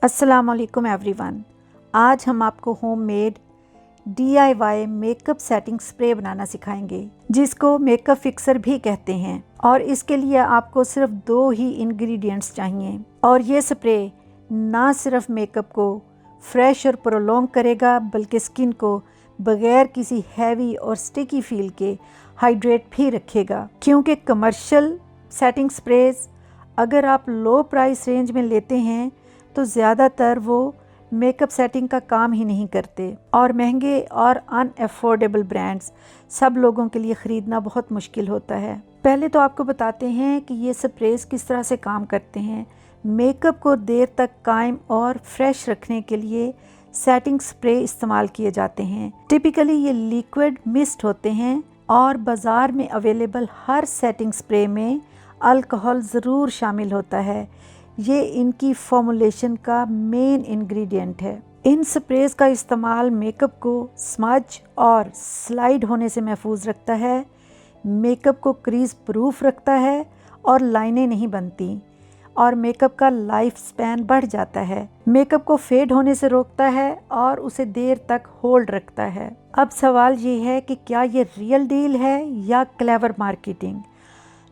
अस्सलाम वालेकुम एवरीवन। आज हम आपको homemade DIY makeup setting spray बनाना सिखाएंगे, जिसको मेकअप फिक्सर भी कहते हैं। और इसके लिए आपको सिर्फ 2 ही इंग्रेडिएंट्स चाहिए। और ये स्प्रे ना सिर्फ मेकअप को फ्रेश और प्रोलॉन्ग करेगा, बल्कि स्किन को बगैर किसी हैवी और स्टिकी फील के हाइड्रेट भी रखेगा। क्योंकि कमर्शियल सेटिंग स्प्रेज अगर आप लो प्राइस रेंज में लेते हैं तो ज़्यादातर वो मेकअप सेटिंग का काम ही नहीं करते, और महंगे और अनअफोर्डेबल ब्रांड्स सब लोगों के लिए ख़रीदना बहुत मुश्किल होता है। पहले तो आपको बताते हैं कि ये स्प्रेज किस तरह से काम करते हैं। मेकअप को देर तक कायम और फ्रेश रखने के लिए सेटिंग स्प्रे इस्तेमाल किए जाते हैं। टिपिकली ये लिक्विड मिस्ट होते हैं और बाज़ार में अवेलेबल हर सेटिंग स्प्रे में अल्कोहल ज़रूर शामिल होता है। ये इनकी फॉर्मुलेशन का मेन इंग्रेडिएंट है। इन स्प्रेज का इस्तेमाल मेकअप को स्मज और स्लाइड होने से महफूज रखता है, मेकअप को क्रीज प्रूफ रखता है और लाइनें नहीं बनती, और मेकअप का लाइफ स्पैन बढ़ जाता है। मेकअप को फेड होने से रोकता है और उसे देर तक होल्ड रखता है। अब सवाल ये है कि क्या ये रियल डील है या क्लेवर मार्केटिंग?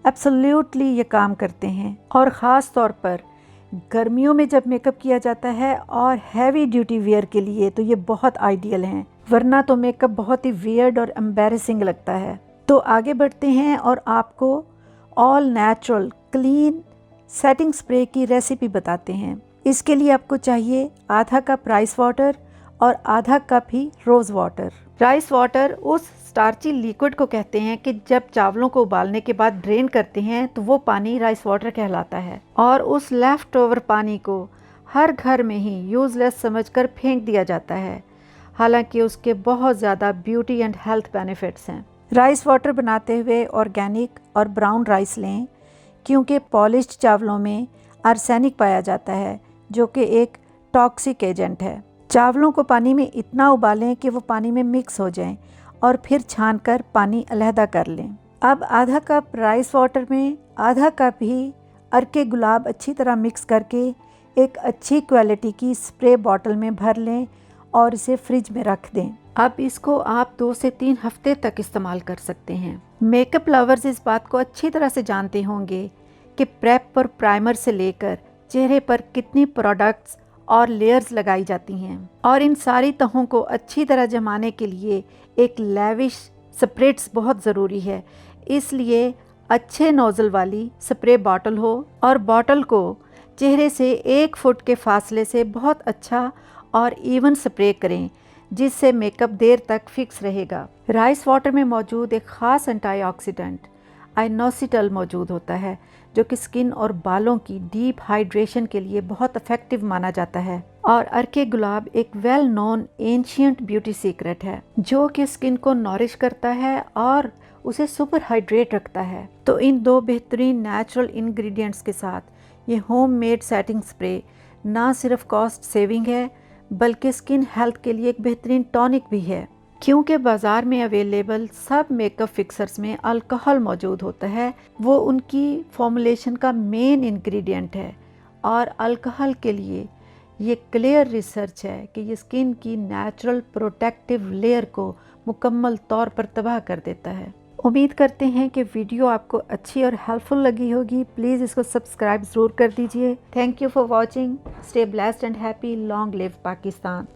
एब्सोल्युटली ये काम करते हैं, और ख़ास तौर पर गर्मियों में जब मेकअप किया जाता है और हैवी ड्यूटी वेयर के लिए तो ये बहुत आइडियल हैं, वरना तो मेकअप बहुत ही वियर्ड और एम्बैरेसिंग लगता है। तो आगे बढ़ते हैं और आपको all natural clean setting spray की रेसिपी बताते हैं। इसके लिए आपको चाहिए आधा कप राइस वाटर और आधा कप ही रोज़ वाटर। राइस वाटर उस स्टार्ची लिक्विड को कहते हैं कि जब चावलों को उबालने के बाद ड्रेन करते हैं तो वो पानी राइस वाटर कहलाता है, और उस लेफ्ट ओवर पानी को हर घर में ही यूज़लेस समझकर फेंक दिया जाता है, हालांकि उसके बहुत ज़्यादा ब्यूटी एंड हेल्थ बेनिफिट्स हैं। राइस वाटर बनाते हुए ऑर्गेनिक और ब्राउन राइस लें, क्योंकि पॉलिश्ड चावलों में आर्सेनिक पाया जाता है, जो कि एक टॉक्सिक एजेंट है। चावलों को पानी में इतना उबालें कि वो पानी में मिक्स हो जाएं, और फिर छानकर पानी अलहदा कर लें। अब आधा कप राइस वाटर में आधा कप ही अर्के गुलाब अच्छी तरह मिक्स करके एक अच्छी क्वालिटी की स्प्रे बॉटल में भर लें और इसे फ्रिज में रख दें। अब इसको आप 2 से 3 हफ्ते तक इस्तेमाल कर सकते हैं। मेकअप लवर्स इस बात को अच्छी तरह से जानते होंगे कि प्रेप और प्राइमर से लेकर चेहरे पर कितनी प्रोडक्ट्स और लेयर्स लगाई जाती हैं, और इन सारी तहों को अच्छी तरह जमाने के लिए एक लेविश स्प्रेट्स बहुत ज़रूरी है। इसलिए अच्छे नोज़ल वाली स्प्रे बॉटल हो, और बॉटल को चेहरे से 1 फुट के फासले से बहुत अच्छा और इवन स्प्रे करें, जिससे मेकअप देर तक फिक्स रहेगा। राइस वाटर में मौजूद एक ख़ास एंटीऑक्सीडेंट आइनोसिटल मौजूद होता है, जो कि स्किन और बालों की डीप हाइड्रेशन के लिए बहुत इफेक्टिव माना जाता है। और अर्के गुलाब एक well known ancient beauty secret है, जो कि स्किन को नॉरिश करता है और उसे सुपर हाइड्रेट रखता है। तो इन 2 बेहतरीन नेचुरल इंग्रेडिएंट्स के साथ ये होममेड सेटिंग स्प्रे ना सिर्फ कॉस्ट सेविंग है, बल्कि स्किन हेल्थ के लिए एक बेहतरीन टॉनिक भी है। क्योंकि बाज़ार में अवेलेबल सब मेकअप फिक्सर्स में अल्कोहल मौजूद होता है, वो उनकी फॉर्मुलेशन का मेन इंग्रेडिएंट है। और अल्कोहल के लिए ये क्लियर रिसर्च है कि ये स्किन की नेचुरल प्रोटेक्टिव लेयर को मुकम्मल तौर पर तबाह कर देता है। उम्मीद करते हैं कि वीडियो आपको अच्छी और हेल्पफुल लगी होगी। प्लीज़ इसको सब्सक्राइब ज़रूर कर दीजिए। Thank you for watching. Stay blessed and happy. Long live Pakistan.